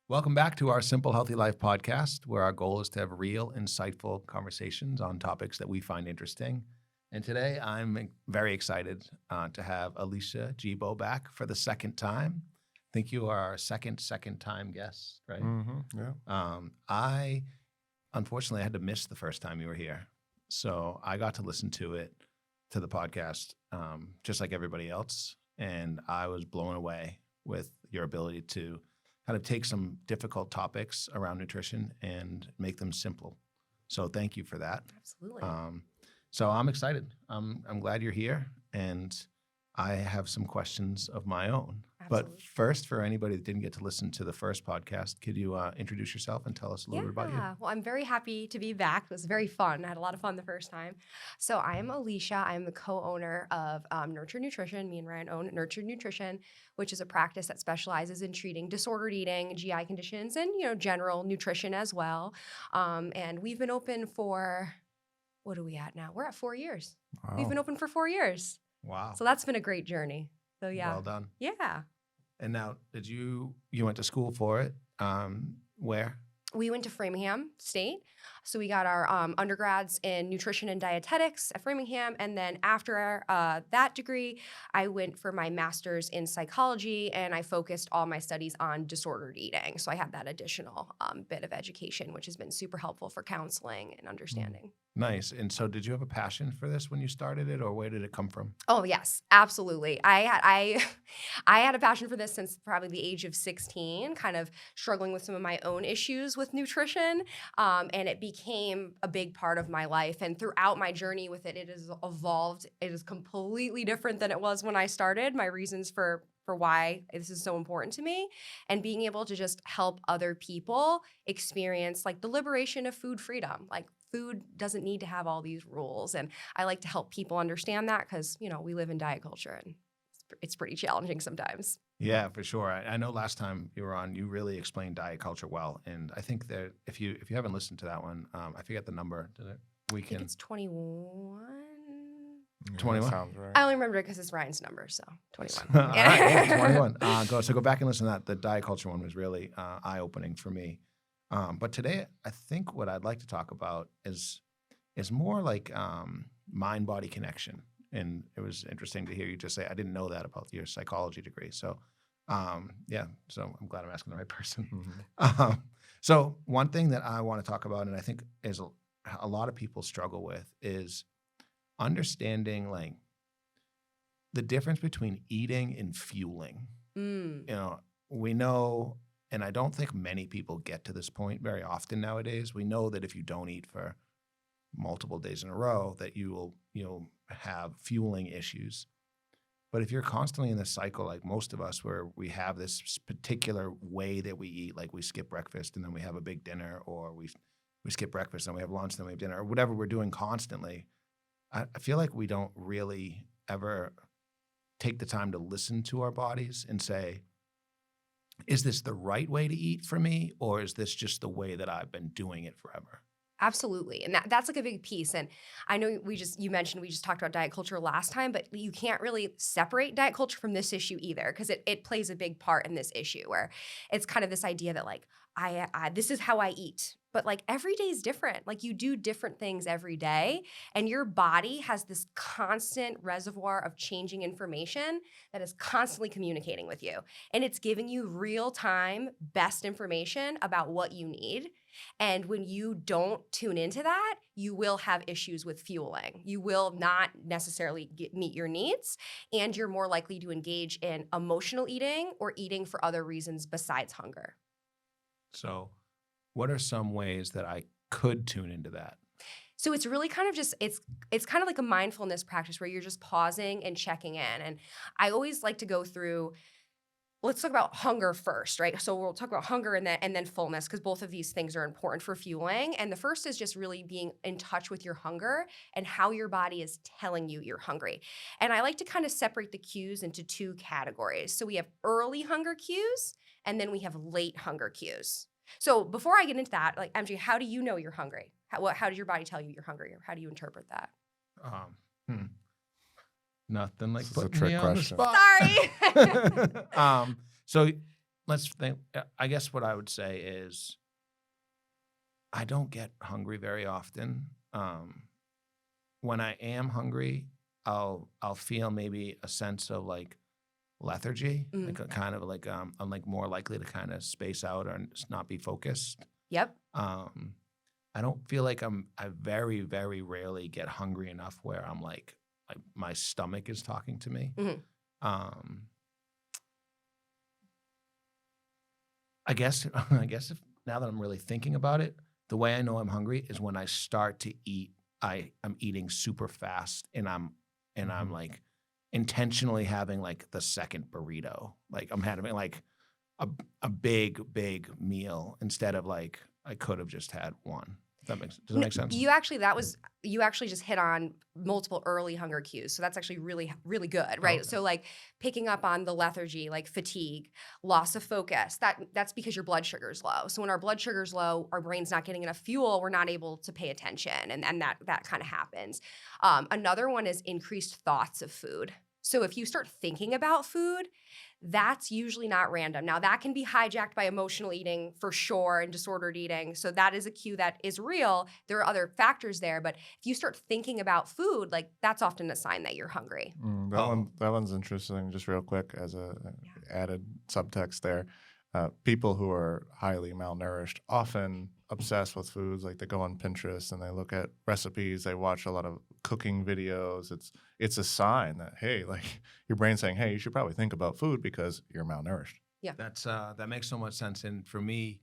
Welcome back to our Simple Healthy Life podcast, where our goal is to have real, insightful conversations on topics that we find interesting. And today I'm very excited to have Alysha Gebo back for the second time. I think you are our second time guest, right? Mm-hmm. Yeah. I unfortunately had to miss the first time you were here. So I got to listen to the podcast, just like everybody else. And I was blown away with your ability to kind of take some difficult topics around nutrition and make them simple. So thank you for that. Absolutely. So I'm excited. I'm glad you're here, and I have some questions of my own. Absolutely. But first, for anybody that didn't get to listen to the first podcast, could you introduce yourself and tell us a little bit about you? Well, I'm very happy to be back. It was very fun. I had a lot of fun the first time. So I am Alysha. I'm the co-owner of Nurtured Nutrition. Me and Ryan own Nurtured Nutrition, which is a practice that specializes in treating disordered eating, GI conditions, and general nutrition as well. And we've been open for, what are we at now? We're at 4 years. Wow. We've been open for 4 years. Wow. So that's been a great journey. So yeah. Well done. Yeah. And now, you went to school for it? Where? We went to Framingham State. So we got our undergrads in nutrition and dietetics at Framingham. And then after that degree, I went for my master's in psychology, and I focused all my studies on disordered eating. So I had that additional bit of education, which has been super helpful for counseling and understanding. Nice. And so did you have a passion for this when you started it, or where did it come from? Oh, yes, absolutely. I had a passion for this since probably the age of 16, kind of struggling with some of my own issues with nutrition. And it became a big part of my life. And throughout my journey with it, it has evolved. It is completely different than it was when I started. My reasons for why this is so important to me, and being able to just help other people experience like the liberation of food freedom. Like, food doesn't need to have all these rules. And I like to help people understand that because, we live in diet culture, and it's pretty challenging sometimes. Yeah, for sure. I know last time you were on, you really explained diet culture well. And I think that if you haven't listened to that one, I forget the number. I think it's 21. 21? Sounds right. I only remember it because it's Ryan's number, so 21. All right, yeah, 21. Go back and listen to that. The diet culture one was really eye-opening for me. But today, I think what I'd like to talk about is more like mind-body connection. And it was interesting to hear you just say, I didn't know that about your psychology degree. So, so I'm glad I'm asking the right person. Mm-hmm. So one thing that I want to talk about, and I think is a lot of people struggle with, is understanding like the difference between eating and fueling. We know, and I don't think many people get to this point very often nowadays. We know that if you don't eat for multiple days in a row, that you'll have fueling issues. But if you're constantly in this cycle, like most of us, where we have this particular way that we eat, like we skip breakfast and then we have a big dinner, or we skip breakfast and we have lunch, then we have dinner, or whatever we're doing constantly, I feel like we don't really ever take the time to listen to our bodies and say, is this the right way to eat for me, or is this just the way that I've been doing it forever? Absolutely. And that's like a big piece. And I know you mentioned we just talked about diet culture last time, but you can't really separate diet culture from this issue either, because it plays a big part in this issue, where it's kind of this idea that like, I this is how I eat. But like every day is different. Like, you do different things every day, and your body has this constant reservoir of changing information that is constantly communicating with you. And it's giving you real-time best information about what you need. And when you don't tune into that, you will have issues with fueling. You will not necessarily meet your needs, and you're more likely to engage in emotional eating or eating for other reasons besides hunger. So what are some ways that I could tune into that? So it's really kind of just, it's kind of like a mindfulness practice where you're just pausing and checking in. And I always like to go through, let's talk about hunger first, right? So we'll talk about hunger and then fullness, because both of these things are important for fueling. And the first is just really being in touch with your hunger and how your body is telling you you're hungry. And I like to kind of separate the cues into two categories. So we have early hunger cues, and then we have late hunger cues. So before I get into that, like, MJ, how do you know you're hungry? How does your body tell you you're hungry, or how do you interpret that? Nothing like This is a putting trick me on the question. spot. Sorry. So let's think. I guess what I would say is I don't get hungry very often. When I am hungry, I'll feel maybe a sense of like lethargy, like a kind of like I'm like more likely to kind of space out or not be focused. Yep. I don't feel like I very, very rarely get hungry enough where I'm like my stomach is talking to me. I guess if now that I'm really thinking about it, the way I know I'm hungry is when I start to eat. I'm eating super fast, and I'm like intentionally having like the second burrito. Like I'm having like a big meal instead of like I could have just had one. Does that make sense? You actually just hit on multiple early hunger cues. So that's actually really, really good, right? Okay. So like picking up on the lethargy, like fatigue, loss of focus, that's because your blood sugar is low. So when our blood sugar is low, our brain's not getting enough fuel, we're not able to pay attention. And that kind of happens. Another one is increased thoughts of food. So if you start thinking about food, that's usually not random. Now, that can be hijacked by emotional eating for sure and disordered eating. So that is a cue that is real. There are other factors there, but if you start thinking about food, like that's often a sign that you're hungry. That one's interesting. Just real quick, as a added subtext there, people who are highly malnourished often obsess with foods. Like they go on Pinterest and they look at recipes. They watch a lot of cooking videos. It's a sign that, hey, like your brain's saying, hey, you should probably think about food because you're malnourished. Yeah, that makes so much sense. And for me,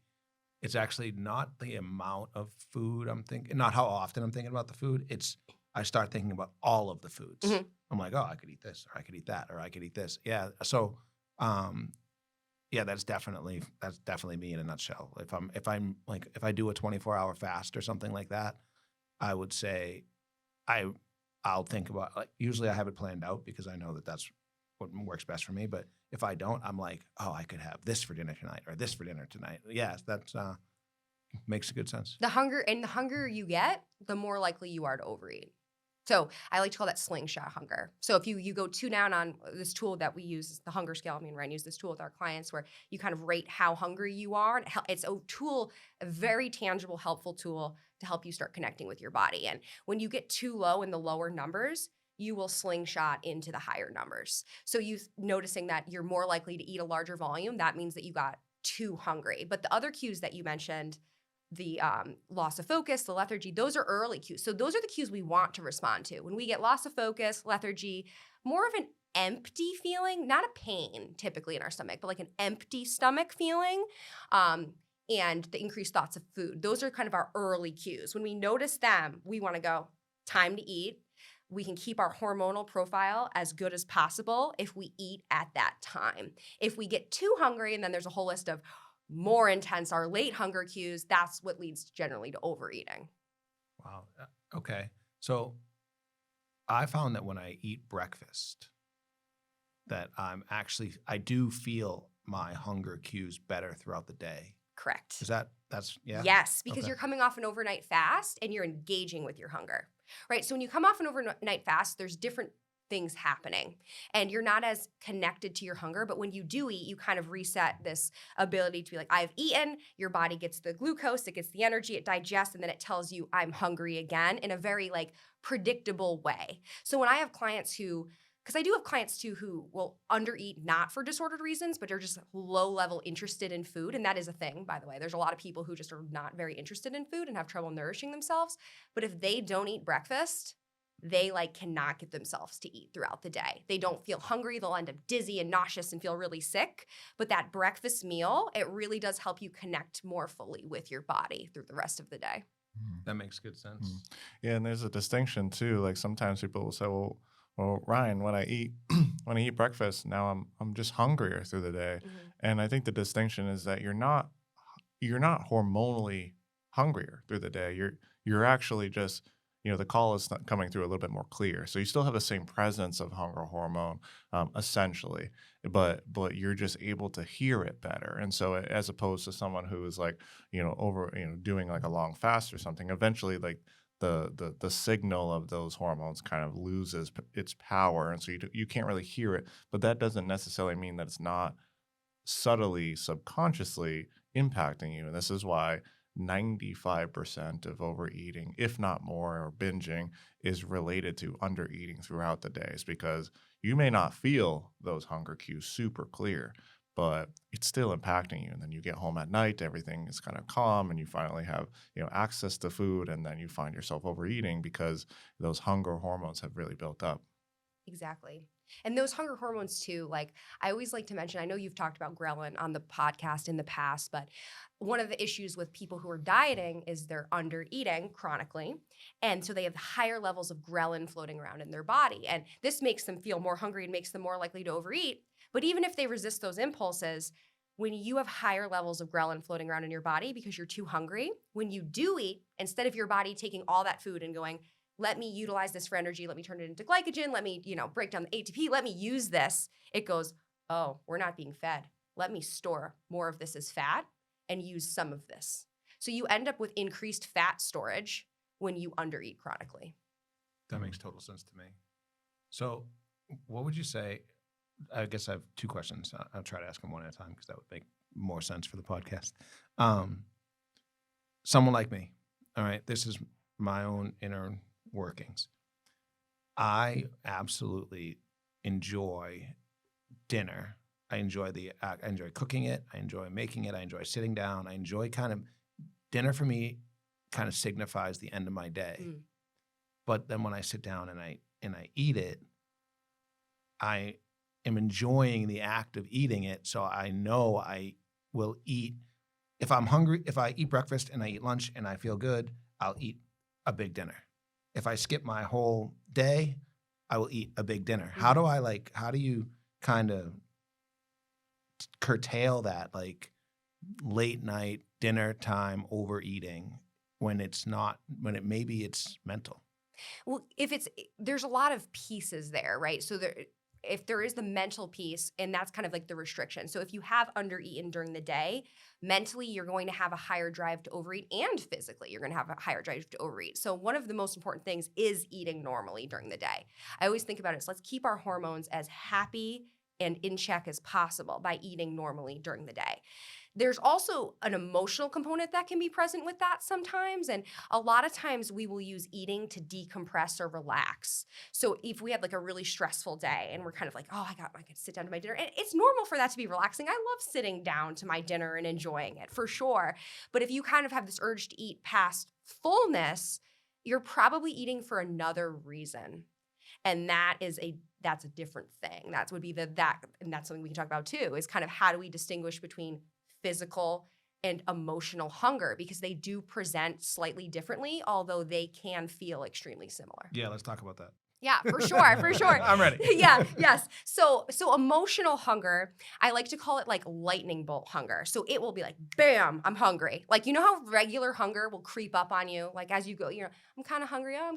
it's actually not the amount of food I'm thinking, not how often I'm thinking about the food. It's I start thinking about all of the foods. I'm like, oh, I could eat this, or I could eat that, or I could eat this. Yeah. So, yeah, that's definitely me in a nutshell. If I do a 24-hour fast or something like that, I would say I'll think about, like, usually I have it planned out because I know that that's what works best for me. But if I don't, I'm like, oh, I could have this for dinner tonight or this for dinner tonight. Yeah, that makes good sense. the hunger you get, the more likely you are to overeat. So I like to call that slingshot hunger. So if you go too down on this tool that we use, the hunger scale, me and Ryan use this tool with our clients where you kind of rate how hungry you are. It's a tool, a very tangible, helpful tool to help you start connecting with your body. And when you get too low in the lower numbers, you will slingshot into the higher numbers. So you noticing that you're more likely to eat a larger volume, that means that you got too hungry. But the other cues that you mentioned, the loss of focus, the lethargy, those are early cues. So those are the cues we want to respond to. When we get loss of focus, lethargy, more of an empty feeling, not a pain typically in our stomach, but like an empty stomach feeling, and the increased thoughts of food. Those are kind of our early cues. When we notice them, we want to go, time to eat. We can keep our hormonal profile as good as possible if we eat at that time. If we get too hungry, and then there's a whole list of more intense, our late hunger cues, that's what leads generally to overeating. Wow. Okay. So I found that when I eat breakfast, that I do feel my hunger cues better throughout the day. Correct. That's yeah? Yes, because Okay. you're coming off an overnight fast and you're engaging with your hunger, right? So when you come off an overnight fast, there's different things happening and you're not as connected to your hunger. But when you do eat, you kind of reset this ability to be like, I've eaten, your body gets the glucose, it gets the energy, it digests, and then it tells you I'm hungry again in a very like predictable way. So when I have clients because I do have clients too who will undereat not for disordered reasons, but are just low level interested in food. And that is a thing, by the way. There's a lot of people who just are not very interested in food and have trouble nourishing themselves. But if they don't eat breakfast, they like cannot get themselves to eat throughout the day. They don't feel hungry. They'll end up dizzy and nauseous and feel really sick. But that breakfast meal, it really does help you connect more fully with your body through the rest of the day. That makes good sense. Yeah, and there's a distinction too. Like sometimes people will say, well, Ryan, when I eat breakfast, now I'm just hungrier through the day. And I think the distinction is that you're not hormonally hungrier through the day. You're actually just, the call is not coming through a little bit more clear. So you still have the same presence of hunger hormone, essentially, but you're just able to hear it better. And so as opposed to someone who is like, doing like a long fast or something, eventually like the signal of those hormones kind of loses its power. And so you can't really hear it, but that doesn't necessarily mean that it's not subtly, subconsciously impacting you. And this is why 95% of overeating, if not more, or binging is related to undereating throughout the days, because you may not feel those hunger cues super clear, but it's still impacting you. And then you get home at night, everything is kind of calm, and you finally have, access to food, and then you find yourself overeating because those hunger hormones have really built up. Exactly. And those hunger hormones too, like I always like to mention, I know you've talked about ghrelin on the podcast in the past, but one of the issues with people who are dieting is they're under eating chronically. And so they have higher levels of ghrelin floating around in their body. And this makes them feel more hungry and makes them more likely to overeat. But even if they resist those impulses, when you have higher levels of ghrelin floating around in your body because you're too hungry, when you do eat, instead of your body taking all that food and going, let me utilize this for energy, let me turn it into glycogen, let me, break down the ATP, let me use this, it goes, oh, we're not being fed. Let me store more of this as fat and use some of this. So you end up with increased fat storage when you undereat chronically. That makes total sense to me. So what would you say? I guess I have two questions. I'll try to ask them one at a time because that would make more sense for the podcast. Someone like me, all right, this is my own inner workings. I absolutely enjoy dinner. I enjoy cooking it. I enjoy making it. I enjoy sitting down. I enjoy dinner for me kind of signifies the end of my day. But then when I sit down and I eat it, I am enjoying the act of eating it. So I know I will eat. If I'm hungry, if I eat breakfast and I eat lunch and I feel good, I'll eat a big dinner. If I skip my whole day, I will eat a big dinner. How do you kind of curtail that late night dinner time overeating when it's mental? Well, there's a lot of pieces there, right? So if there is the mental piece, and that's kind of like the restriction. So if you have undereaten during the day, mentally you're going to have a higher drive to overeat, and physically you're going to have a higher drive to overeat. So one of the most important things is eating normally during the day. I always think about it as let's keep our hormones as happy and in check as possible by eating normally during the day. There's also an emotional component that can be present with that sometimes. And a lot of times we will use eating to decompress or relax. So if we had a really stressful day and we're kind of like, oh, I could sit down to my dinner. And it's normal for that to be relaxing. I love sitting down to my dinner and enjoying it for sure. But if you kind of have this urge to eat past fullness, you're probably eating for another reason. And that's a different thing. And that's something we can talk about too, is kind of how do we distinguish between physical and emotional hunger, because they do present slightly differently, although they can feel extremely similar. Yeah, let's talk about that. Yeah, for sure. I'm ready. Yes. So emotional hunger, I like to call it lightning bolt hunger. So it will be bam, I'm hungry. How regular hunger will creep up on you? As you go, I'm kind of hungry. Oh,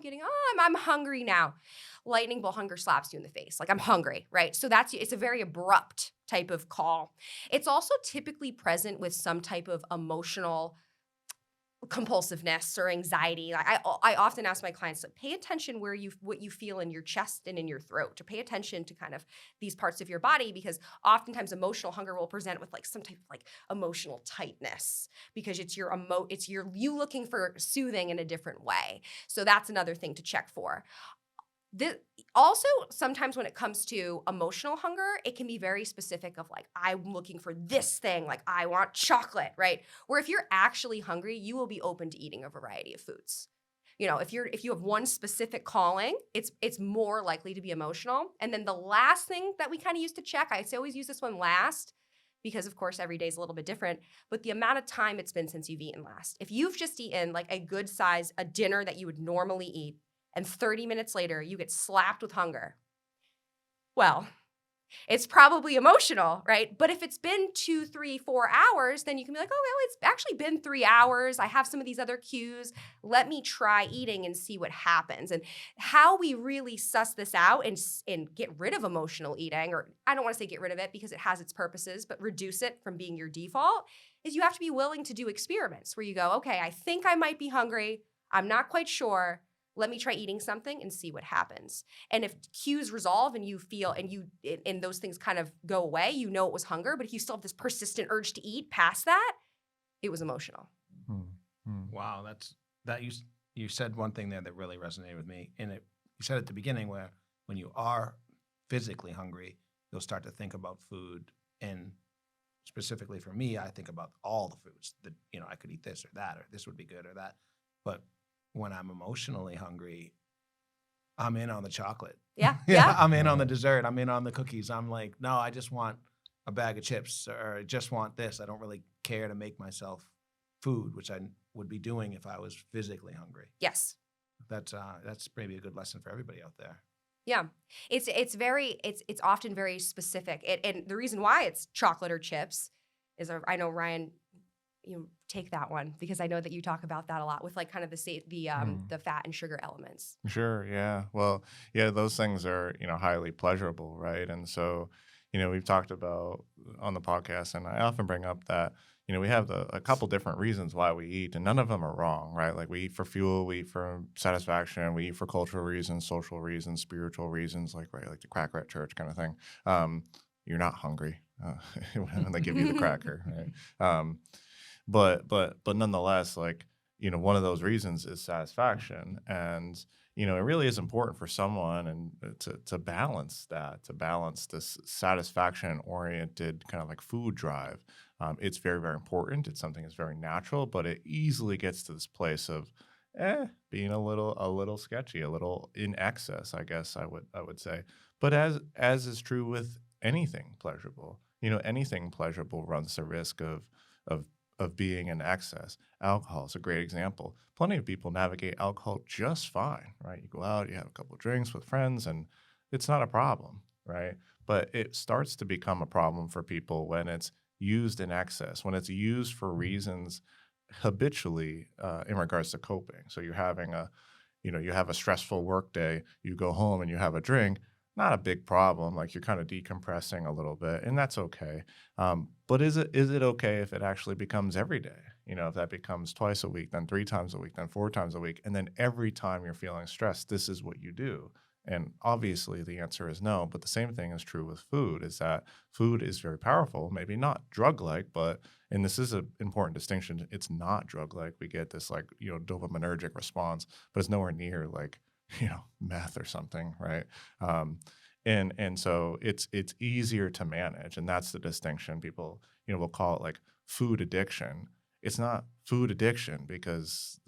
I'm hungry now. Lightning bolt hunger slaps you in the face. I'm hungry, right? So it's a very abrupt type of call. It's also typically present with some type of emotional compulsiveness or anxiety. I often ask my clients to pay attention what you feel in your chest and in your throat, to pay attention to kind of these parts of your body, because oftentimes emotional hunger will present with some type of emotional tightness, because it's you looking for soothing in a different way. So that's another thing to check for. Also, sometimes when it comes to emotional hunger, it can be very specific of I'm looking for this thing, I want chocolate, right? Where if you're actually hungry, you will be open to eating a variety of foods. If you have one specific calling, it's more likely to be emotional. And then the last thing that we kind of use to check, I always use this one last, because of course every day is a little bit different, but the amount of time it's been since you've eaten last. If you've just eaten a good size, a dinner that you would normally eat, and 30 minutes later, you get slapped with hunger, well, it's probably emotional, right? But if it's been 2, 3, 4 hours, then you can be oh, well, it's actually been 3 hours. I have some of these other cues. Let me try eating and see what happens. And how we really suss this out and get rid of emotional eating, or I don't want to say get rid of it because it has its purposes, but reduce it from being your default, is you have to be willing to do experiments where you go, okay, I think I might be hungry. I'm not quite sure. let me try eating something and see what happens. And if cues resolve and you feel and those things kind of go away, you know it was hunger, but if you still have this persistent urge to eat past that, it was emotional. Wow, you said one thing there that really resonated with me, and you said at the beginning where when you are physically hungry, you'll start to think about food, and specifically for me, I think about all the foods that I could eat this or that, or this would be good or that. But when I'm emotionally hungry, I'm in on the chocolate. Yeah. I'm in on the dessert. I'm in on the cookies. I'm like, no, I just want a bag of chips, or I just want this. I don't really care to make myself food, which I would be doing if I was physically hungry. Yes. That's maybe a good lesson for everybody out there. Yeah, it's often very specific. And the reason why it's chocolate or chips is, I know, Ryan, you take that one, because I know that you talk about that a lot with like kind of the fat and sugar elements. Sure. Yeah. Well, yeah, those things are, highly pleasurable, right? And so, we've talked about on the podcast, and I often bring up that, we have a couple different reasons why we eat, and none of them are wrong, right? Like, we eat for fuel, we eat for satisfaction, we eat for cultural reasons, social reasons, spiritual reasons, like the cracker at church kind of thing. You're not hungry when they give you the cracker, right? But nonetheless, like, one of those reasons is satisfaction, and it really is important for someone and to balance this satisfaction oriented kind of like food drive. It's very, very important. It's something that's very natural, but it easily gets to this place of being a little sketchy, a little in excess, I guess I would say. But as is true with anything pleasurable, anything pleasurable runs the risk of being in excess. Alcohol is a great example. Plenty of people navigate alcohol just fine, right? You go out, you have a couple of drinks with friends, and it's not a problem, right? But it starts to become a problem for people when it's used in excess, when it's used for reasons habitually in regards to coping. So you're having you have a stressful work day, you go home and you have a drink, not a big problem. Like, you're kind of decompressing a little bit, and that's okay. But is it okay if it actually becomes every day? If that becomes twice a week, then 3 times a week, then 4 times a week, and then every time you're feeling stressed, this is what you do. And obviously the answer is no, but the same thing is true with food, is that food is very powerful, maybe not drug-like, and this is an important distinction, it's not drug-like. We get this like, dopaminergic response, but it's nowhere near like, meth or something, right? And so it's easier to manage, and that's the distinction. People, will call it like food addiction. It's not food addiction because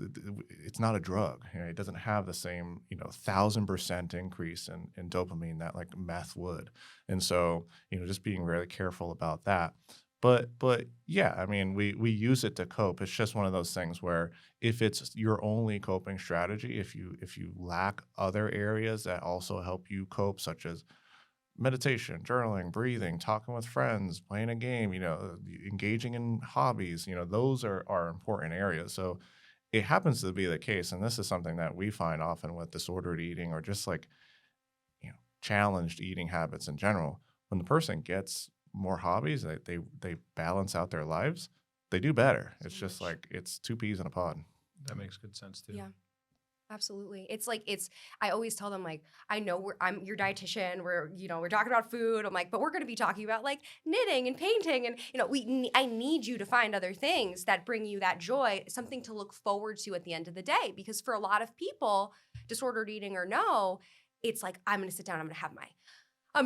it's not a drug. It doesn't have the same, 1,000% increase in dopamine that like meth would. And so, just being really careful about that. But yeah, I mean, we use it to cope. It's just one of those things where if it's your only coping strategy, if you lack other areas that also help you cope, such as meditation, journaling, breathing, talking with friends, playing a game, engaging in hobbies, those are important areas. So it happens to be the case, and this is something that we find often with disordered eating or just like, challenged eating habits in general. When the person gets more hobbies, they balance out their lives, they do better. It's just like it's 2 peas in a pod. That makes good sense too. Yeah. Absolutely. I always tell them, like, I know I'm your dietitian. We're talking about food. I'm like, but we're going to be talking about like knitting and painting. And, I need you to find other things that bring you that joy, something to look forward to at the end of the day. Because for a lot of people, disordered eating or no, it's like, I'm going to sit down, I'm going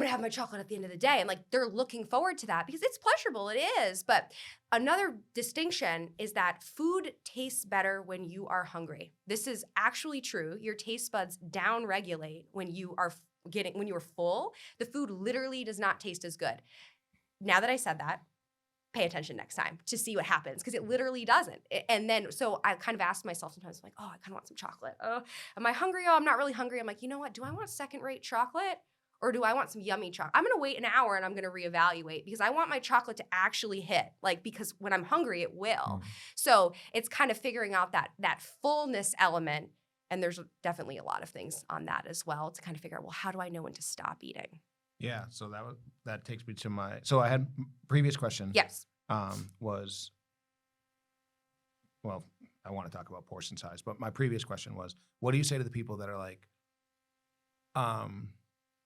to have my chocolate at the end of the day. And like, they're looking forward to that because it's pleasurable. It is. But another distinction is that food tastes better when you are hungry. This is actually true. Your taste buds downregulate when you are full. The food literally does not taste as good. Now that I said that, pay attention next time to see what happens, because it literally doesn't. And then, so I kind of ask myself sometimes, like, oh, I kind of want some chocolate. Oh, am I hungry? Oh, I'm not really hungry. I'm like, you know what? Do I want second-rate chocolate? Or do I want some yummy chocolate? I'm going to wait an hour and I'm going to reevaluate, because I want my chocolate to actually hit, because when I'm hungry, it will. So it's kind of figuring out that fullness element. And there's definitely a lot of things on that as well to kind of figure out, well, how do I know when to stop eating? Yeah. So that takes me to so I had previous question. Yes. Was well, I want to talk about portion size, but my previous question was, what do you say to the people that are like,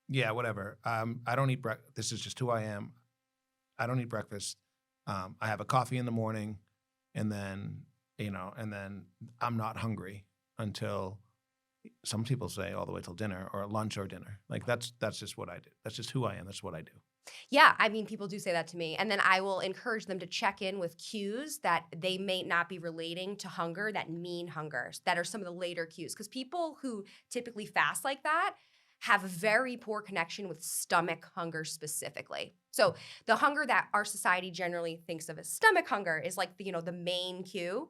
yeah, whatever. I don't eat breakfast. This is just who I am. I don't eat breakfast. I have a coffee in the morning, and then I'm not hungry until, some people say, all the way till dinner or lunch or dinner. Like that's just what I do. That's just who I am. That's what I do. Yeah, I mean, people do say that to me. And then I will encourage them to check in with cues that they may not be relating to hunger, that mean hunger, that are some of the later cues. Because people who typically fast like that have a very poor connection with stomach hunger specifically. So the hunger that our society generally thinks of as stomach hunger is like, the main cue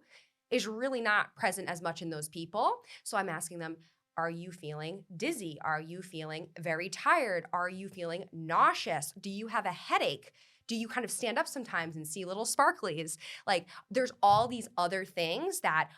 is really not present as much in those people. So I'm asking them, are you feeling dizzy? Are you feeling very tired? Are you feeling nauseous? Do you have a headache? Do you kind of stand up sometimes and see little sparklies? Like there's all these other things that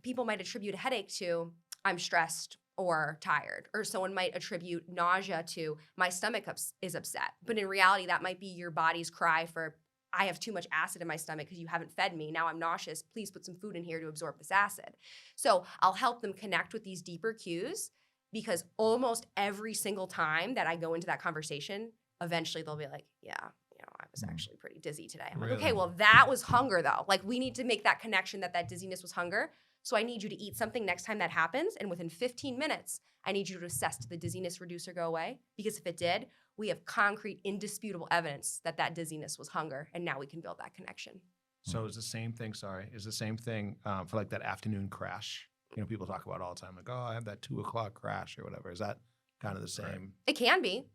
people might attribute a headache to, I'm stressed or tired, or someone might attribute nausea to my stomach is upset. But in reality, that might be your body's cry for, I have too much acid in my stomach because you haven't fed me. Now I'm nauseous. Please put some food in here to absorb this acid. So I'll help them connect with these deeper cues, because almost every single time that I go into that conversation, eventually they'll be like, yeah, I was actually pretty dizzy today. I'm like, okay, well, that was hunger though. Like we need to make that connection that dizziness was hunger. So I need you to eat something next time that happens. And within 15 minutes, I need you to assess, did the dizziness reduce or go away? Because if it did, we have concrete, indisputable evidence that dizziness was hunger. And now we can build that connection. So is the same thing for like that afternoon crash? People talk about all the time, like, oh, I have that 2:00 crash or whatever. Is that kind of the same? Right. It can be.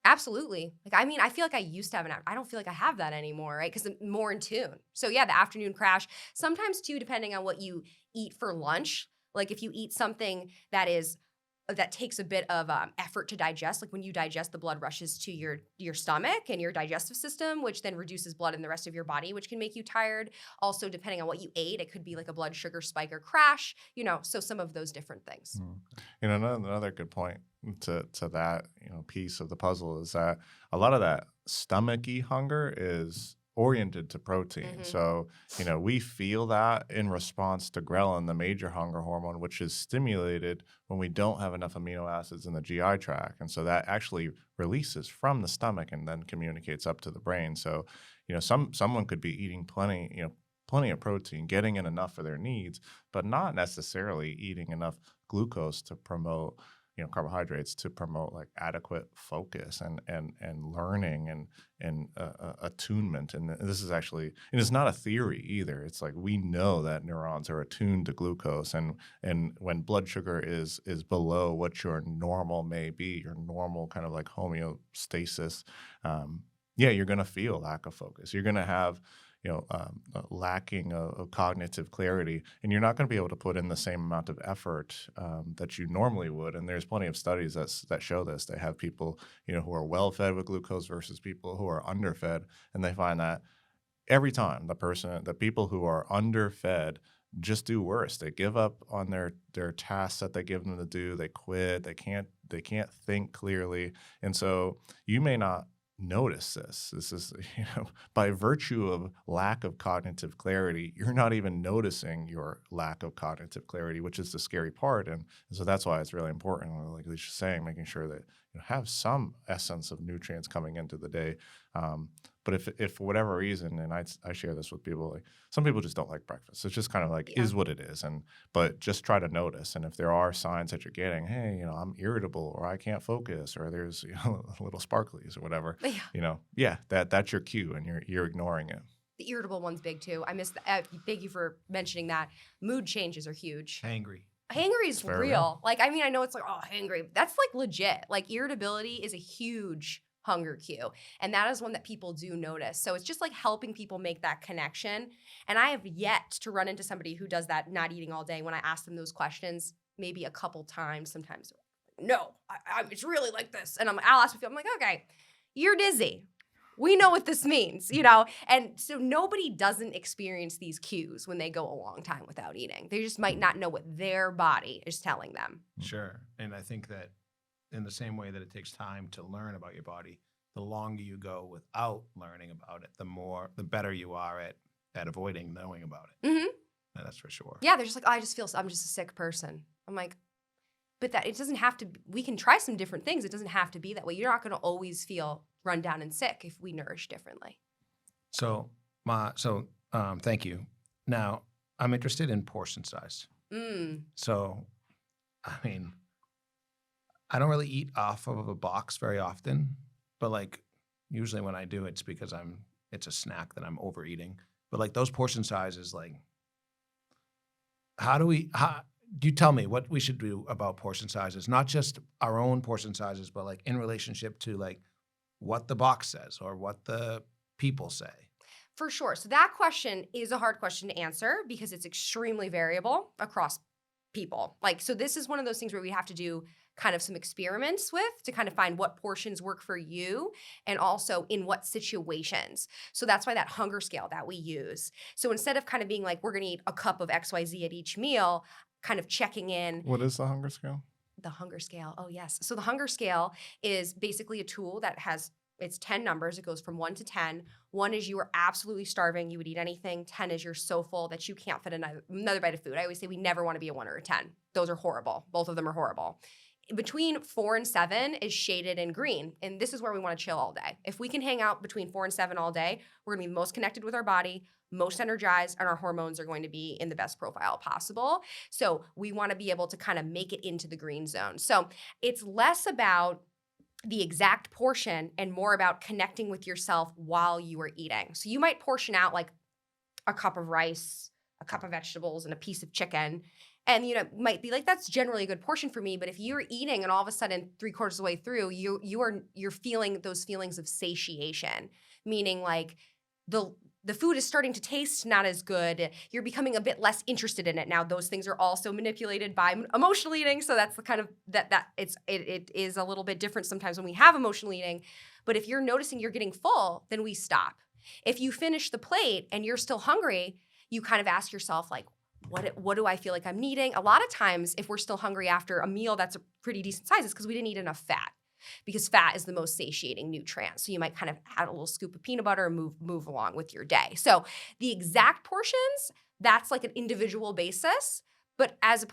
Absolutely. Like, I mean, I feel like I used to have I don't feel like I have that anymore, right? Because I'm more in tune. So yeah, the afternoon crash, sometimes too, depending on what you eat for lunch. Like if you eat something that takes a bit of effort to digest, like when you digest, the blood rushes to your stomach and your digestive system, which then reduces blood in the rest of your body, which can make you tired. Also, depending on what you ate, it could be like a blood sugar spike or crash, so some of those different things. Another good point to that piece of the puzzle is that a lot of that stomachy hunger is oriented to protein. So, we feel that in response to ghrelin, the major hunger hormone, which is stimulated when we don't have enough amino acids in the GI tract. And so that actually releases from the stomach and then communicates up to the brain. So, someone could be eating plenty of protein, getting in enough for their needs, but not necessarily eating enough glucose to promote carbohydrates to promote like adequate focus and learning and attunement. And this is actually, and it's not a theory either. It's like we know that neurons are attuned to glucose, and when blood sugar is below what your normal may be, your normal kind of like homeostasis, you're going to feel lack of focus. You're going to have lacking of cognitive clarity, and you're not going to be able to put in the same amount of effort that you normally would. And there's plenty of studies that show this. They have people, who are well fed with glucose versus people who are underfed, and they find that every time the people who are underfed just do worse. They give up on their tasks that they give them to do. They quit. They can't think clearly, and so you may not notice this. This is, by virtue of lack of cognitive clarity, you're not even noticing your lack of cognitive clarity, which is the scary part. And so that's why it's really important, like Alysha's saying, making sure that you have some essence of nutrients coming into the day. But if for whatever reason, and I share this with people, like some people just don't like breakfast. It's just kind of like is what it is. But just try to notice. And if there are signs that you're getting, hey, I'm irritable, or I can't focus, or there's little sparklies or whatever, that's your cue, and you're ignoring it. The irritable one's big too. I missed that. Thank you for mentioning that. Mood changes are huge. Hangry is real. Like, I mean, I know it's like, oh, hangry. That's like legit. Like irritability is a huge hunger cue. And that is one that people do notice. So it's just like helping people make that connection. And I have yet to run into somebody who does that, not eating all day, when I ask them those questions, maybe a couple times. Sometimes they're like, no, it's really like this. And I'll ask them, I'm like, okay, you're dizzy. We know what this means, And so nobody doesn't experience these cues when they go a long time without eating. They just might not know what their body is telling them. Sure. And I think that in the same way that it takes time to learn about your body, the longer you go without learning about it, the better you are at avoiding knowing about it. Mm-hmm. that's for sure. Yeah, they're just like, oh, I'm just a sick person. I'm like, but that it doesn't have to. We can try some different things. It doesn't have to be that way. You're not going to always feel run down and sick if we nourish differently. So thank you. Now I'm interested in portion size. So, I mean, I don't really eat off of a box very often, but like usually when I do, it's because it's a snack that I'm overeating. But like those portion sizes, like, how do you tell me what we should do about portion sizes? Not just our own portion sizes, but like in relationship to like what the box says or what the people say. For sure. So that question is a hard question to answer because it's extremely variable across people. Like, so this is one of those things where we have to do kind of some experiments with to kind of find what portions work for you and also in what situations. So that's why that hunger scale that we use. So instead of kind of being like, we're going to eat a cup of XYZ at each meal, kind of checking in. What is the hunger scale? The hunger scale. Oh, yes. So the hunger scale is basically a tool that it's 10 numbers. It goes from 1 to 10. 1 is you are absolutely starving. You would eat anything. 10 is you're so full that you can't fit another bite of food. I always say we never want to be a 1 or a 10. Those are horrible. Both of them are horrible. Between 4 and 7 is shaded in green. And this is where we want to chill all day. If we can hang out between 4 and 7 all day, we're going to be most connected with our body, most energized, and our hormones are going to be in the best profile possible. So we want to be able to kind of make it into the green zone. So it's less about the exact portion and more about connecting with yourself while you are eating. So you might portion out like a cup of rice, a cup of vegetables, and a piece of chicken. And, might be like, that's generally a good portion for me. But if you're eating and all of a sudden 3/4 of the way through, you're feeling those feelings of satiation, meaning like the food is starting to taste not as good. You're becoming a bit less interested in it. Now, those things are also manipulated by emotional eating. So that's the kind of it is a little bit different sometimes when we have emotional eating. But if you're noticing you're getting full, then we stop. If you finish the plate and you're still hungry, you kind of ask yourself like, what do I feel like I'm needing? A lot of times, if we're still hungry after a meal that's a pretty decent size, it's because we didn't eat enough fat. Because fat is the most satiating nutrient. So you might kind of add a little scoop of peanut butter and move along with your day. So the exact portions, that's like an individual basis. But as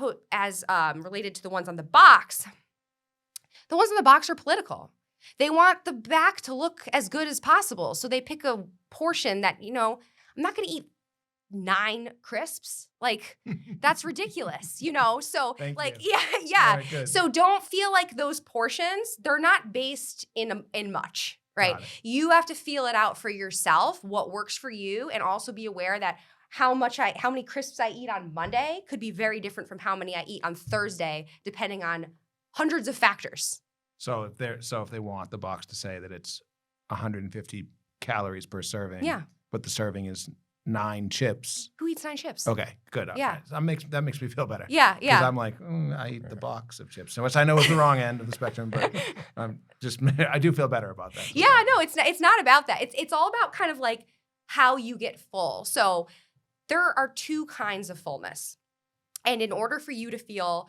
related to the ones on the box are political. They want the back to look as good as possible. So they pick a portion that, I'm not going to eat 9 crisps. Like, that's ridiculous, So Thank you. you. Yeah. Right, so don't feel like those portions, they're not based in much, right? You have to feel it out for yourself, what works for you, and also be aware that how many crisps I eat on Monday could be very different from how many I eat on Thursday, depending on hundreds of factors. So if they want the box to say that it's 150 calories per serving, but the serving is 9 chips. Who eats 9 chips? Okay, good. Okay. Yeah. That makes me feel better. Yeah. Because I'm like, I eat the box of chips, which I know is the wrong end of the spectrum, but I do feel better about that. Yeah, no, it's not about that. It's all about kind of like how you get full. So there are 2 kinds of fullness. And in order for you to feel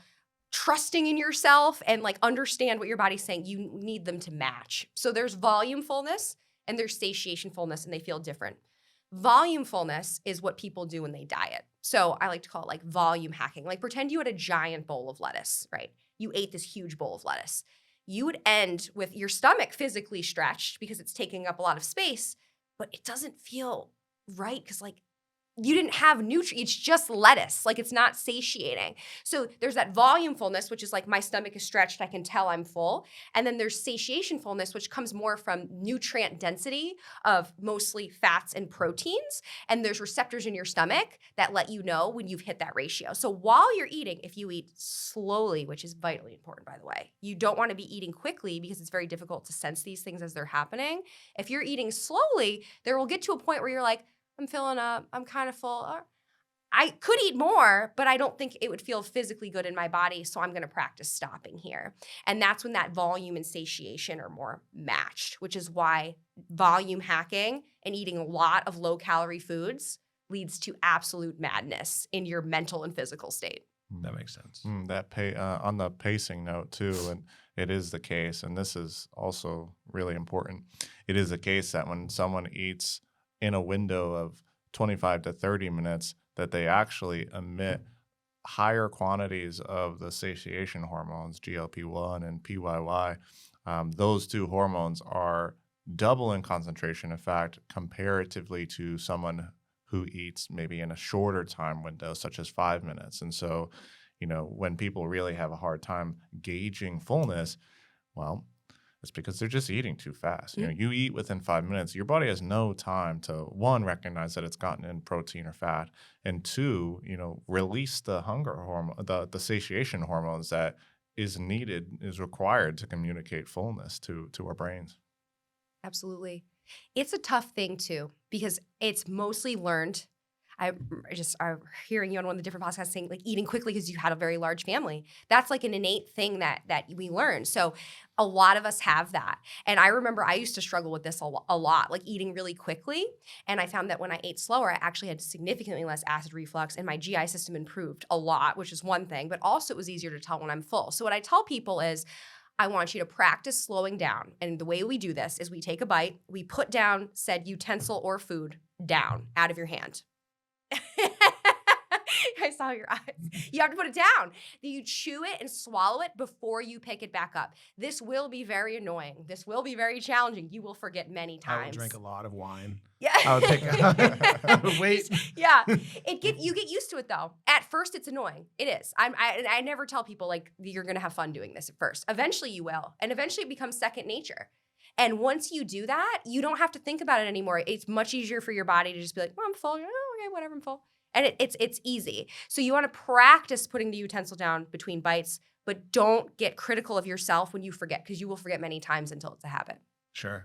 trusting in yourself and like understand what your body's saying, you need them to match. So there's volume fullness and there's satiation fullness, and they feel different. Volume fullness is what people do when they diet. So I like to call it like volume hacking. Like pretend you had a giant bowl of lettuce, right? You ate this huge bowl of lettuce. You would end with your stomach physically stretched because it's taking up a lot of space, but it doesn't feel right because like you didn't have nutrients. It's just lettuce. Like it's not satiating. So there's that volume fullness, which is like my stomach is stretched. I can tell I'm full. And then there's satiation fullness, which comes more from nutrient density of mostly fats and proteins. And there's receptors in your stomach that let you know when you've hit that ratio. So while you're eating, if you eat slowly, which is vitally important, by the way, you don't want to be eating quickly because it's very difficult to sense these things as they're happening. If you're eating slowly, there will get to a point where you're like, I'm filling up, I'm kind of full. I could eat more, but I don't think it would feel physically good in my body, so I'm going to practice stopping here. And that's when that volume and satiation are more matched, which is why volume hacking and eating a lot of low-calorie foods leads to absolute madness in your mental and physical state. That makes sense. On the pacing note, too, and it is the case, and this is also really important, it is the case that when someone eats in a window of 25 to 30 minutes, that they actually emit higher quantities of the satiation hormones, GLP-1 and PYY. Those two hormones are double in concentration, in fact, comparatively to someone who eats maybe in a shorter time window, such as 5 minutes. And so, when people really have a hard time gauging fullness, well, it's because they're just eating too fast. You eat within 5 minutes, your body has no time to, one, recognize that it's gotten in protein or fat, and two, release the hunger hormone, the satiation hormones that is required to communicate fullness to our brains. Absolutely. It's a tough thing too, because it's mostly learned. I'm hearing you on one of the different podcasts saying like eating quickly because you had a very large family. That's like an innate thing that we learn. So a lot of us have that. And I remember I used to struggle with this a lot, like eating really quickly. And I found that when I ate slower, I actually had significantly less acid reflux and my GI system improved a lot, which is one thing, but also it was easier to tell when I'm full. So what I tell people is, I want you to practice slowing down. And the way we do this is we take a bite, we put down said utensil or food down out of your hand. I saw your eyes. You have to put it down. Then you chew it and swallow it before you pick it back up. This will be very annoying. This will be very challenging. You will forget many times. I will drink a lot of wine. Yeah. I would wait. Yeah. You get used to it though. At first it's annoying. It is. I never tell people like you're going to have fun doing this at first. Eventually you will. And eventually it becomes second nature. And once you do that, you don't have to think about it anymore. It's much easier for your body to just be like, well, I'm full. Oh, okay, whatever, I'm full. And it's easy. So you want to practice putting the utensil down between bites, but don't get critical of yourself when you forget, because you will forget many times until it's a habit. Sure.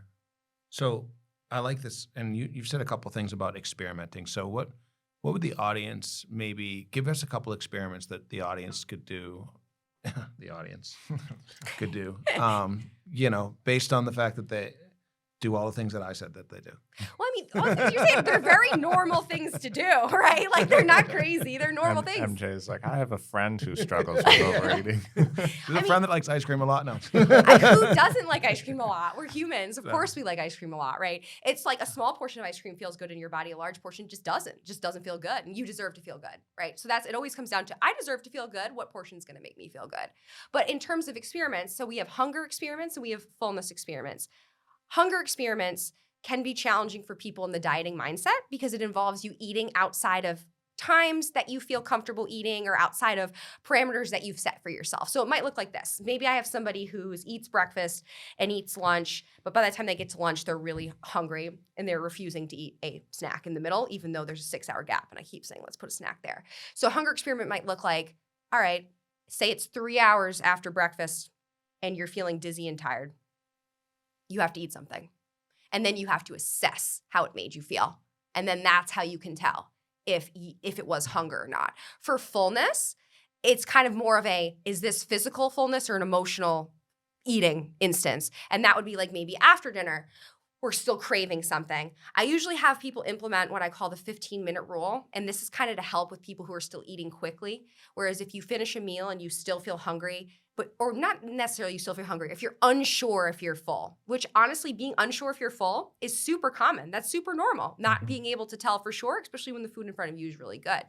So I like this, and you've said a couple things about experimenting. So what would the audience maybe give us a couple experiments that the audience could do? The audience could do, based on the fact that they do all the things that I said that they do. Well, I mean, all the things you're saying, they're very normal things to do, right? Like, they're not crazy. They're normal things. MJ's like, I have a friend who struggles with overeating. There's a friend that likes ice cream a lot now. Who doesn't like ice cream a lot? We're humans. Of course we like ice cream a lot, right? It's like a small portion of ice cream feels good in your body. A large portion just doesn't feel good. And you deserve to feel good, right? So it always comes down to, I deserve to feel good. What portion is going to make me feel good? But in terms of experiments, so we have hunger experiments and we have fullness experiments. Hunger experiments can be challenging for people in the dieting mindset because it involves you eating outside of times that you feel comfortable eating or outside of parameters that you've set for yourself. So it might look like this. Maybe I have somebody who eats breakfast and eats lunch, but by the time they get to lunch, they're really hungry and they're refusing to eat a snack in the middle, even though there's a 6-hour gap. And I keep saying, let's put a snack there. So a hunger experiment might look like, all right, say it's 3 hours after breakfast and you're feeling dizzy and tired. You have to eat something. And then you have to assess how it made you feel. And then that's how you can tell if it was hunger or not. For fullness, it's kind of more of is this physical fullness or an emotional eating instance? And that would be like maybe after dinner, we're still craving something. I usually have people implement what I call the 15-minute rule. And this is kind of to help with people who are still eating quickly. Whereas if you finish a meal and you still feel hungry, or not necessarily you still feel hungry, if you're unsure if you're full, which honestly, being unsure if you're full is super common. That's super normal, not being able to tell for sure, especially when the food in front of you is really good.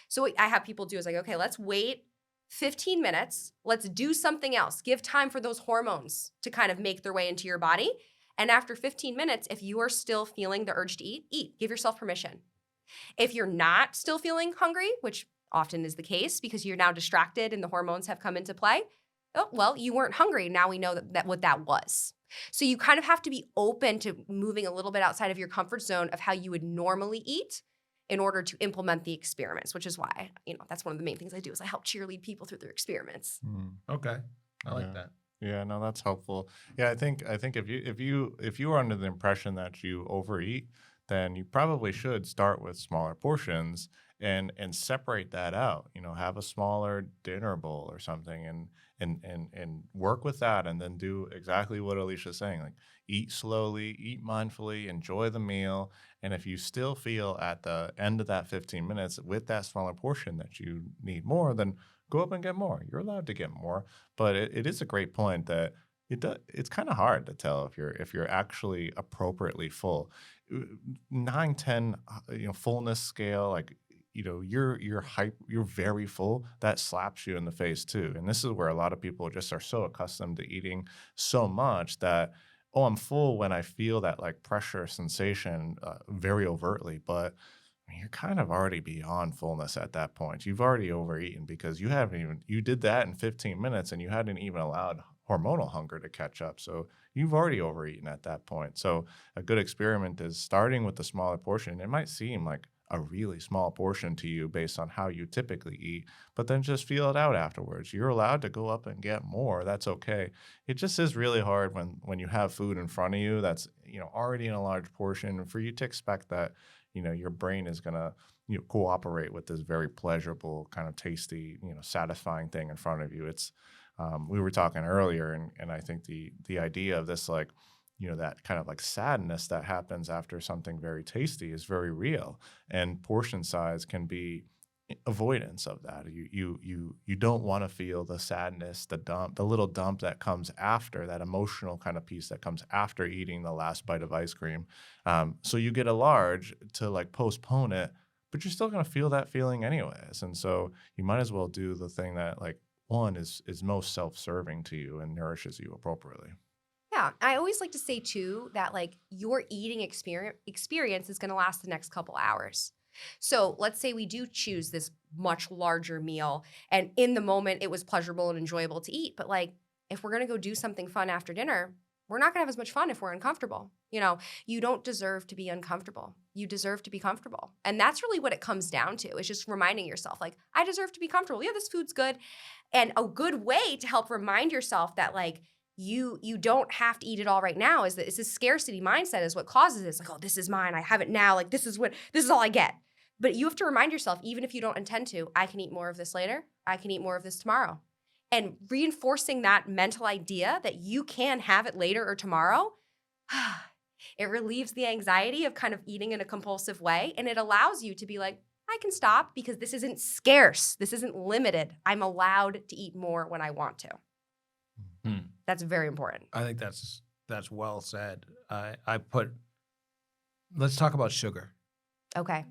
So what I have people do is like, okay, let's wait 15 minutes. Let's do something else. Give time for those hormones to kind of make their way into your body. And after 15 minutes, if you are still feeling the urge to eat. Give yourself permission. If you're not still feeling hungry, which often is the case because you're now distracted and the hormones have come into play, oh, well, you weren't hungry. Now we know that what that was. So you kind of have to be open to moving a little bit outside of your comfort zone of how you would normally eat in order to implement the experiments, which is why, that's one of the main things I do is I help cheerlead people through their experiments. Okay. I like that. Yeah, no, that's helpful. Yeah, I think if you are under the impression that you overeat, then you probably should start with smaller portions and separate that out. Have a smaller dinner bowl or something and work with that, and then do exactly what Alysha's saying, like eat slowly, eat mindfully, enjoy the meal. And if you still feel at the end of that 15 minutes with that smaller portion that you need more, then go up and get more. You're allowed to get more. But it is a great point that it's kind of hard to tell if you're actually appropriately full. 9, 10, fullness scale, like you're very full, that slaps you in the face too. And this is where a lot of people just are so accustomed to eating so much that, oh, I'm full when I feel that like pressure sensation very overtly, but you're kind of already beyond fullness at that point. You've already overeaten because you did that in 15 minutes and you hadn't even allowed hormonal hunger to catch up. So you've already overeaten at that point. So a good experiment is starting with the smaller portion. It might seem like a really small portion to you based on how you typically eat, but then just feel it out afterwards. You're allowed to go up and get more. That's okay. It just is really hard when you have food in front of you that's, already in a large portion, for you to expect that, your brain is going to, cooperate with this very pleasurable, kind of tasty, satisfying thing in front of you. It's, we were talking earlier, and I think the idea of this, like, that kind of like sadness that happens after something very tasty is very real, and portion size can be avoidance of that. You don't want to feel the sadness, the little dump that comes after, that emotional kind of piece that comes after eating the last bite of ice cream. So you get a large to like postpone it, but you're still going to feel that feeling anyways. And so you might as well do the thing that, like, one is most self-serving to you and nourishes you appropriately. Yeah, I always like to say too that like your eating experience is going to last the next couple hours. So let's say we do choose this much larger meal, and in the moment it was pleasurable and enjoyable to eat. But like, if we're going to go do something fun after dinner, we're not going to have as much fun if we're uncomfortable. You don't deserve to be uncomfortable. You deserve to be comfortable. And that's really what it comes down to. It's just reminding yourself, like, I deserve to be comfortable. Yeah, this food's good. And a good way to help remind yourself that, like, you don't have to eat it all right now is that it's a scarcity mindset is what causes this. Like, oh, this is mine. I have it now. Like, this is all I get. But you have to remind yourself, even if you don't intend to, I can eat more of this later. I can eat more of this tomorrow. And reinforcing that mental idea that you can have it later or tomorrow, it relieves the anxiety of kind of eating in a compulsive way. And it allows you to be like, I can stop because this isn't scarce. This isn't limited. I'm allowed to eat more when I want to. That's very important. I think that's well said. Let's talk about sugar. Okay.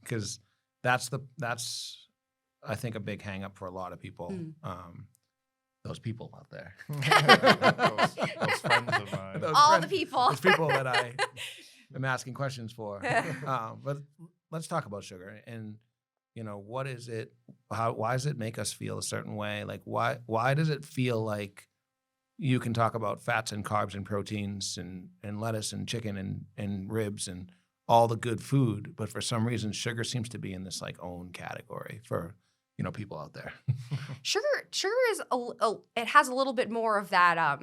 Because that's I think a big hang up for a lot of people. Those people out there. those friends of mine. The people. Those people that I am asking questions for. But let's talk about sugar. And, what is it? Why does it make us feel a certain way? Like, why does it feel like you can talk about fats and carbs and proteins and lettuce and chicken and ribs and all the good food, but for some reason sugar seems to be in this like own category for people out there? Sugar is it has a little bit more of that.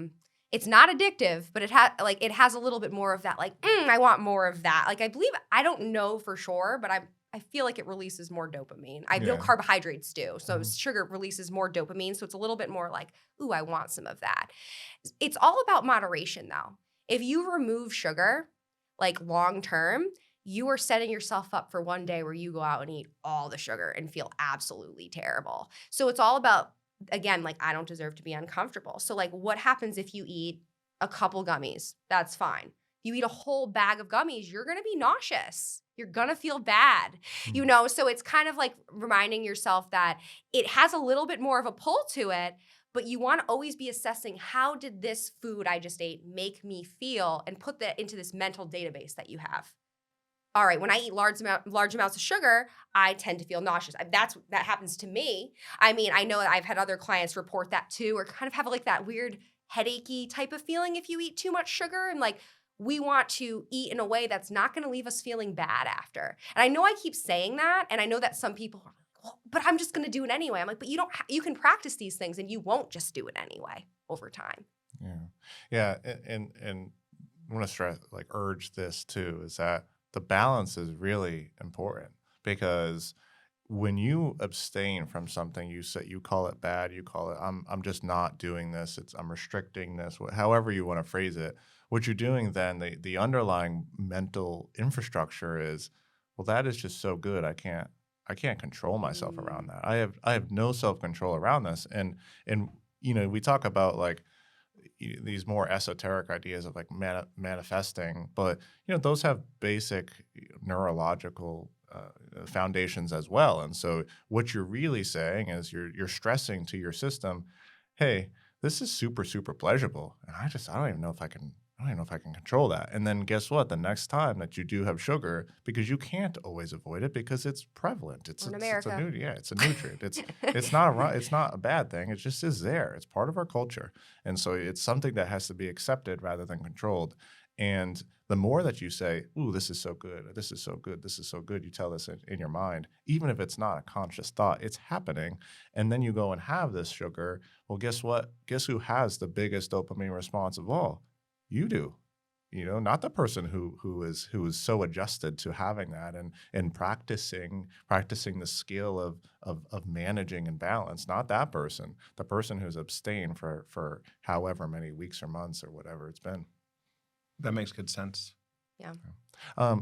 It's not addictive, but it has a little bit more of that. Like, I want more of that. Like, I don't know for sure, but I feel like it releases more dopamine. I know carbohydrates do. So sugar releases more dopamine. So it's a little bit more like, ooh, I want some of that. It's all about moderation though. If you remove sugar, like long term, you are setting yourself up for one day where you go out and eat all the sugar and feel absolutely terrible. So it's all about, again, like, I don't deserve to be uncomfortable. So like, what happens if you eat a couple gummies? That's fine. If you eat a whole bag of gummies, you're going to be nauseous. You're going to feel bad, So it's kind of like reminding yourself that it has a little bit more of a pull to it, but you want to always be assessing, how did this food I just ate make me feel, and put that into this mental database that you have. All right, when I eat large amounts of sugar, I tend to feel nauseous. That happens to me. I mean, I know that I've had other clients report that too, or kind of have like that weird headachy type of feeling if you eat too much sugar. And like, we want to eat in a way that's not going to leave us feeling bad after. And I know I keep saying that, and I know that some people are like, well, but I'm just going to do it anyway. I'm like, but you can practice these things, and you won't just do it anyway over time. Yeah, and I want to urge this too, is that the balance is really important, because when you abstain from something, you call it bad, you call it, I'm just not doing this, I'm restricting this, however you want to phrase it. What you're doing then, the underlying mental infrastructure is, well, that is just so good, I can't control myself around that. I have no self-control around this. And we talk about, like, these more esoteric ideas of like manifesting, but those have basic neurological foundations as well. And so what you're really saying is you're stressing to your system, hey, this is super, super pleasurable, and I don't even know if I can. I don't even know if I can control that. And then guess what? The next time that you do have sugar, because you can't always avoid it because it's prevalent. It's We're in a America. it's a nutrient. It's not a bad thing. It just is there. It's part of our culture. And so it's something that has to be accepted rather than controlled. And the more that you say, ooh, this is so good, this is so good, this is so good, you tell this in your mind, even if it's not a conscious thought, it's happening. And then you go and have this sugar. Well, guess what? Guess who has the biggest dopamine response of all? You do, not the person who is so adjusted to having that and practicing the skill of managing and balance. Not that person, the person who's abstained for however many weeks or months or whatever it's been. That makes good sense. Yeah.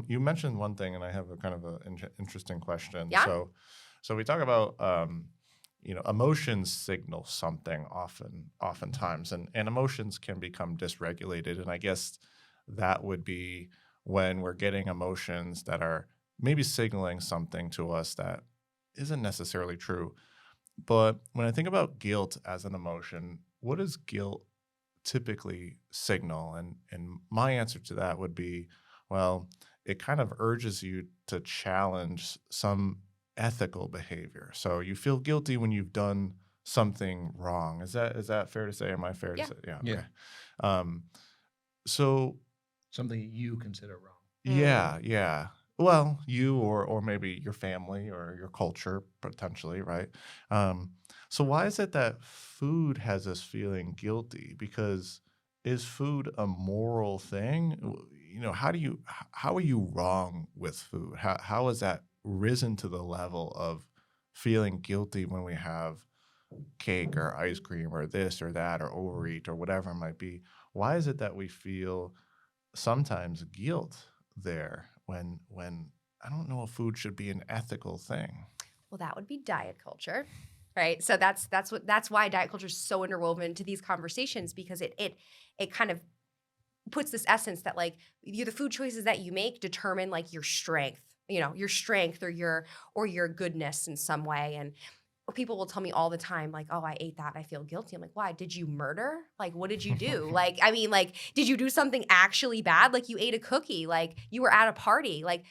You mentioned one thing, and I have a kind of an interesting question. Yeah. So we talk about emotions signal something oftentimes, and emotions can become dysregulated. And I guess that would be when we're getting emotions that are maybe signaling something to us that isn't necessarily true. But when I think about guilt as an emotion, what does guilt typically signal? And my answer to that would be, well, it kind of urges you to challenge some ethical behavior. So you feel guilty when you've done something wrong. Is that fair to say? Am I fair to say? Yeah. Yeah. Okay. So Something you consider wrong. yeah. Well, you or maybe your family or your culture potentially, right? So why is it that food has us feeling guilty? Because is food a moral thing? How are you wrong with food? How has that risen to the level of feeling guilty when we have cake or ice cream or this or that or overeat or whatever it might be? Why is it that we feel sometimes guilt there when I don't know if food should be an ethical thing? Well, that would be diet culture, right? So that's why diet culture is so interwoven into these conversations, because it kind of puts this essence that like the food choices that you make determine like your strength, or your goodness in some way. And people will tell me all the time, like, oh, I ate that, I feel guilty. I'm like, why? Did you murder? Like, what did you do? Like, I mean, like, did you do something actually bad? Like, you ate a cookie, like you were at a party, like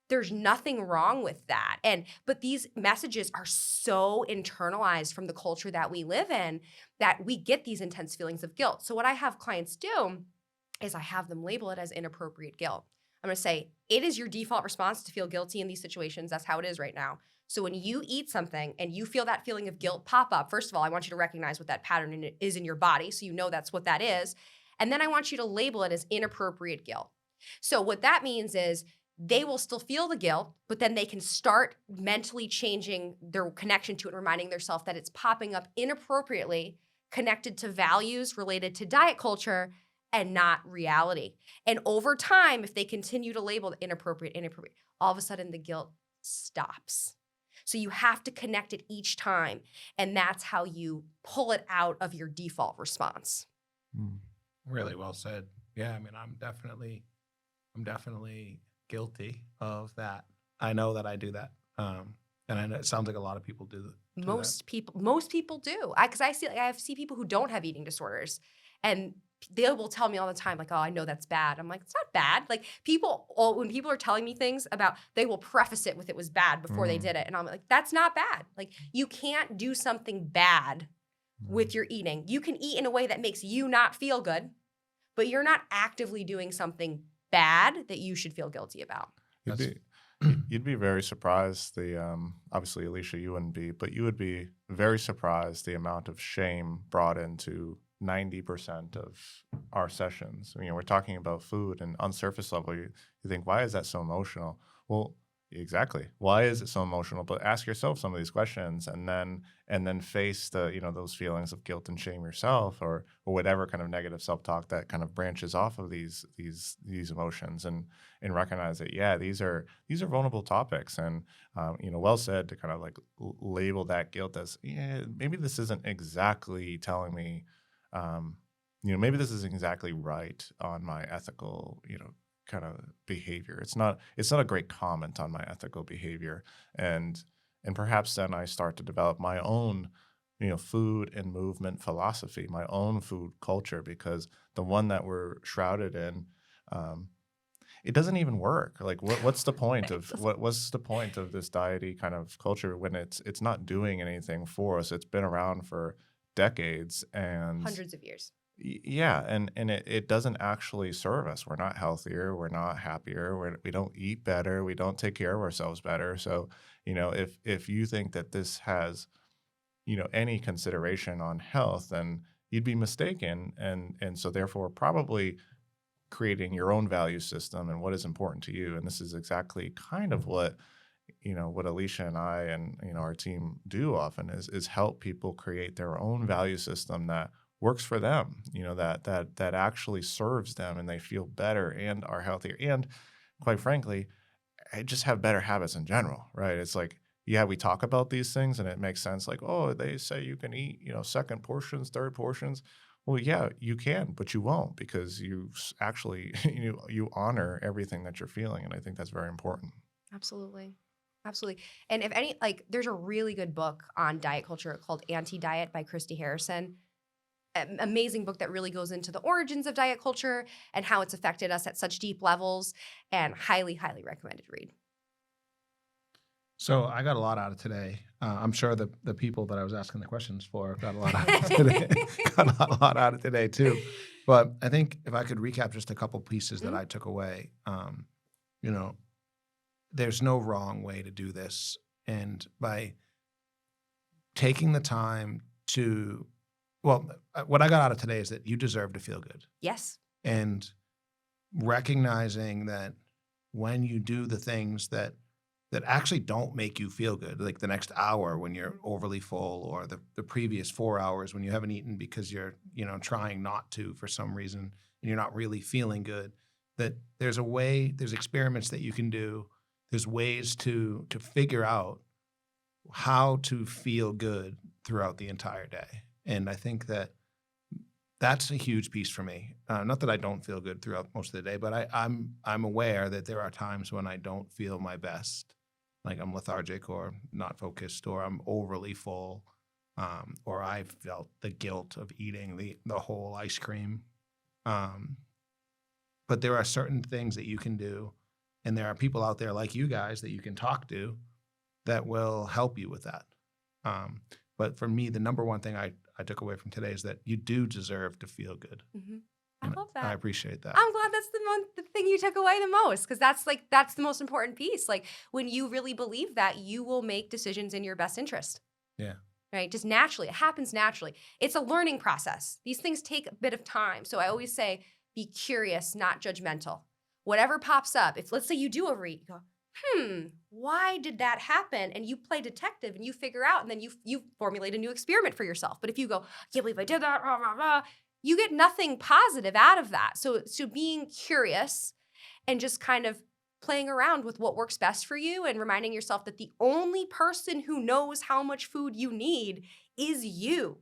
there's nothing wrong with that. But these messages are so internalized from the culture that we live in that we get these intense feelings of guilt. So what I have clients do is I have them label it as inappropriate guilt. I'm going to say, it is your default response to feel guilty in these situations. That's how it is right now. So when you eat something and you feel that feeling of guilt pop up, first of all, I want you to recognize what that pattern is in your body, so you know that's what that is. And then I want you to label it as inappropriate guilt. So what that means is they will still feel the guilt, but then they can start mentally changing their connection to it, reminding themselves that it's popping up inappropriately, connected to values related to diet culture and not reality. And over time, if they continue to label inappropriate, all of a sudden the guilt stops. So you have to connect it each time, and that's how you pull it out of your default response. Really well said. Yeah, I mean, I'm definitely guilty of that. I know that I do that, and I know it sounds like a lot of people do. Most people do. Because I see people who don't have eating disorders, and they will tell me all the time, like, oh, I know that's bad. I'm like, it's not bad. Like when people are telling me things about, they will preface it with it was bad before they did it. And I'm like, that's not bad. Like, you can't do something bad with your eating. You can eat in a way that makes you not feel good, but you're not actively doing something bad that you should feel guilty about. You'd be very surprised. Obviously, Alysha, you wouldn't be, but you would be very surprised the amount of shame brought into 90% of our sessions. We're talking about food, and on surface level, you think, why is that so emotional? Well, exactly. Why is it so emotional? But ask yourself some of these questions, and then face those feelings of guilt and shame yourself, or whatever kind of negative self-talk that kind of branches off of these emotions, and recognize that, yeah, these are vulnerable topics, and well said to kind of like label that guilt as, yeah, maybe this isn't exactly telling me maybe this isn't exactly right on my ethical, kind of behavior. It's not a great comment on my ethical behavior. And perhaps then I start to develop my own, food and movement philosophy, my own food culture, because the one that we're shrouded in, it doesn't even work. Like, what's the point of what's the point of this diety kind of culture when it's not doing anything for us? It's been around for decades and Hundreds of years. yeah, and it doesn't actually serve us. We're not healthier. We're not happier. We don't eat better. We don't take care of ourselves better. So, if you think that this has, any consideration on health, then you'd be mistaken. And so therefore probably creating your own value system and what is important to you. And this is exactly kind of what Alysha and I and, our team do often is help people create their own value system that works for them, that actually serves them and they feel better and are healthier. And quite frankly, I just have better habits in general, right? It's like, yeah, we talk about these things and it makes sense. Like, oh, they say you can eat, second portions, third portions. Well, yeah, you can, but you won't because you actually, you honor everything that you're feeling. And I think that's very important. Absolutely. Absolutely. And if any, there's a really good book on diet culture called Anti-Diet by Christy Harrison. Amazing book that really goes into the origins of diet culture and how it's affected us at such deep levels, and highly, highly recommended read. So I got a lot out of today. I'm sure the people that I was asking the questions for got a lot out of today. Got a lot out of today too. But I think if I could recap just a couple pieces that I took away, there's no wrong way to do this. And by taking the time to, what I got out of today is that you deserve to feel good. Yes. And recognizing that when you do the things that actually don't make you feel good, like the next hour when you're overly full, or the previous 4 hours when you haven't eaten because you're, trying not to for some reason and you're not really feeling good, that there's experiments that you can do. There's ways to figure out how to feel good throughout the entire day. And I think that's a huge piece for me. Not that I don't feel good throughout most of the day, but I'm aware that there are times when I don't feel my best. Like I'm lethargic or not focused, or I'm overly full, or I felt the guilt of eating the whole ice cream. But there are certain things that you can do, and there are people out there like you guys that you can talk to that will help you with that. But for me, the number one thing I took away from today is that you do deserve to feel good. Mm-hmm. I love that. I appreciate that. I'm glad that's the thing you took away the most, because that's the most important piece. Like when you really believe that, you will make decisions in your best interest. Yeah. Right? Just naturally. It happens naturally. It's a learning process. These things take a bit of time. So I always say, be curious, not judgmental. Whatever pops up, if let's say you do overeat, you go, why did that happen? And you play detective and you figure out, and then you formulate a new experiment for yourself. But if you go, I can't believe I did that, rah, rah, rah, you get nothing positive out of that. So being curious and just kind of playing around with what works best for you and reminding yourself that the only person who knows how much food you need is you.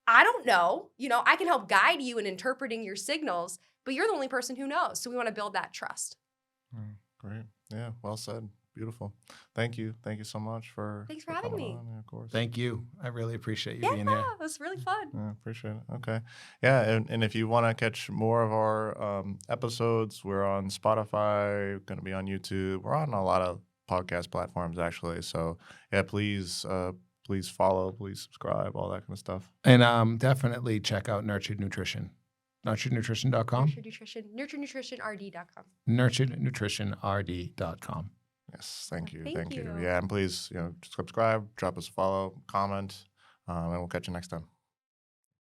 I don't know. I can help guide you in interpreting your signals, but you're the only person who knows. So we want to build that trust. Great. Yeah, well said. Beautiful. Thank you. Thank you so much Thanks for having me. Yeah, of course. Thank you. I really appreciate you being here. Yeah, it was really fun. Yeah, appreciate it. Okay. Yeah, and if you want to catch more of our episodes, we're on Spotify, going to be on YouTube. We're on a lot of podcast platforms, actually. So, yeah, please follow, please subscribe, all that kind of stuff. And definitely check out Nurtured Nutrition. NurturedNutrition.com? NurturedNutritionRD.com. NurturedNutritionRD.com. Yes, thank you. Thank you. Yeah, and please, subscribe, drop us a follow, comment, and we'll catch you next time.